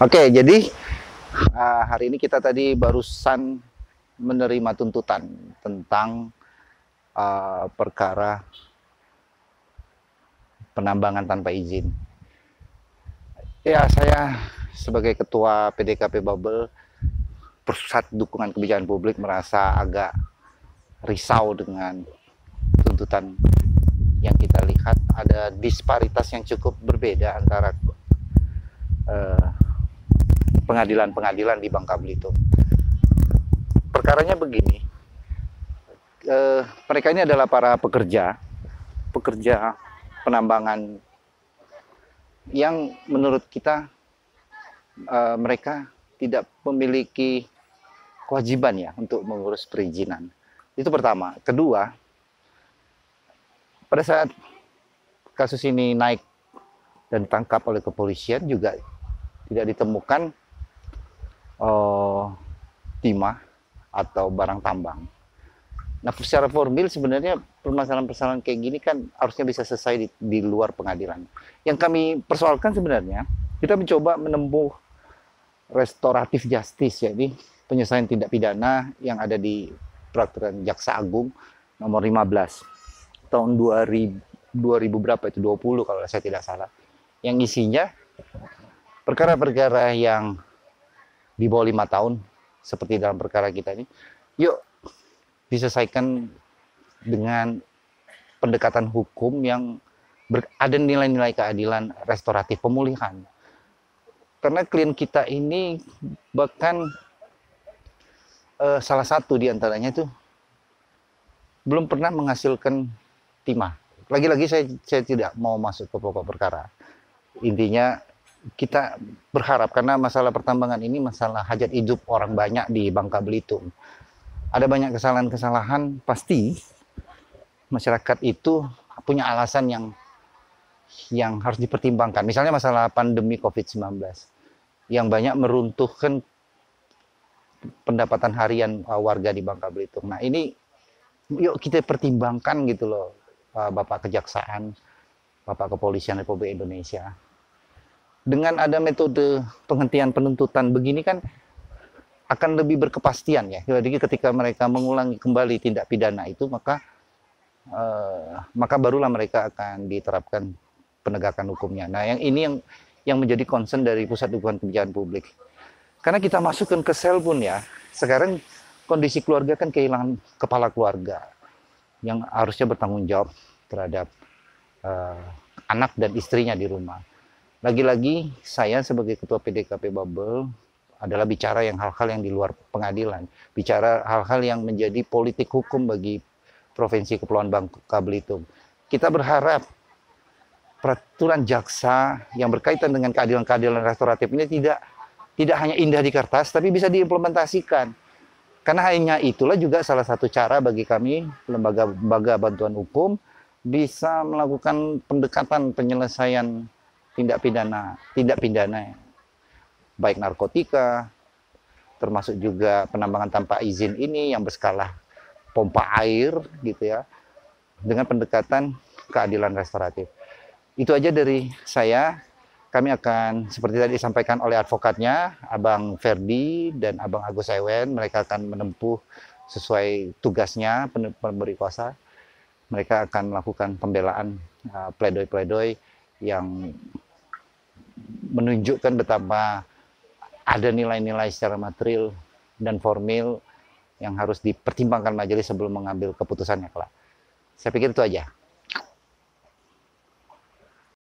Oke, jadi hari ini kita tadi barusan menerima tuntutan tentang perkara penambangan tanpa izin. Ya, saya sebagai ketua PDKP Bubble, Pusat Dukungan Kebijakan Publik, merasa agak risau dengan tuntutan yang kita lihat. Ada disparitas yang cukup berbeda antara pengadilan-pengadilan di Bangka Belitung. Perkaranya begini, mereka ini adalah para pekerja penambangan yang menurut kita mereka tidak memiliki kewajiban ya untuk mengurus perizinan. Itu pertama. Kedua, pada saat kasus ini naik dan ditangkap oleh kepolisian juga tidak ditemukan timah atau barang tambang. Nah, secara formil sebenarnya permasalahan-permasalahan kayak gini kan harusnya bisa selesai di luar pengadilan. Yang kami persoalkan sebenarnya, kita mencoba menempuh restoratif justice, jadi penyelesaian tindak pidana yang ada di Peraturan Jaksa Agung nomor 15 tahun 2000 berapa itu, 20 kalau saya tidak salah. Yang isinya perkara-perkara yang di bawah 5 tahun seperti dalam perkara kita ini, yuk diselesaikan dengan pendekatan hukum yang ada nilai-nilai keadilan restoratif, pemulihan. Karena klien kita ini bahkan salah satu di antaranya itu belum pernah menghasilkan timah. Lagi-lagi saya tidak mau masuk ke pokok perkara. Intinya kita berharap, karena masalah pertambangan ini masalah hajat hidup orang banyak di Bangka Belitung. Ada banyak kesalahan-kesalahan, pasti masyarakat itu punya alasan yang harus dipertimbangkan. Misalnya masalah pandemi COVID-19 yang banyak meruntuhkan pendapatan harian warga di Bangka Belitung. Nah, ini yuk kita pertimbangkan gitu loh, Bapak Kejaksaan, Bapak Kepolisian Republik Indonesia. Dengan ada metode penghentian penuntutan begini kan akan lebih berkepastian ya. Jadi ketika mereka mengulangi kembali tindak pidana itu, maka barulah mereka akan diterapkan penegakan hukumnya. Nah, yang ini yang menjadi concern dari Pusat Dukungan Kebijakan Publik. Karena kita masukkan ke sel pun ya, sekarang kondisi keluarga kan kehilangan kepala keluarga yang harusnya bertanggung jawab terhadap anak dan istrinya di rumah. Lagi-lagi saya sebagai ketua PDKP Bubble adalah bicara hal-hal yang di luar pengadilan, bicara hal-hal yang menjadi politik hukum bagi Provinsi Kepulauan Bangka Belitung. Kita berharap peraturan jaksa yang berkaitan dengan keadilan-keadilan restoratif ini tidak hanya indah di kertas, tapi bisa diimplementasikan. Karena hanya itulah juga salah satu cara bagi kami, lembaga bantuan hukum, bisa melakukan pendekatan penyelesaian tindak pidana baik narkotika, termasuk juga penambangan tanpa izin ini yang berskala pompa air gitu ya, dengan pendekatan keadilan restoratif. Itu aja dari saya. Kami akan, seperti tadi disampaikan oleh advokatnya, Abang Ferdi dan Abang Agus Ewen, mereka akan menempuh sesuai tugasnya pemberi kuasa. Mereka akan melakukan pembelaan, pledoi-pledoi yang menunjukkan betapa ada nilai-nilai secara material dan formil yang harus dipertimbangkan majelis sebelum mengambil keputusannya kelak. Saya pikir itu aja.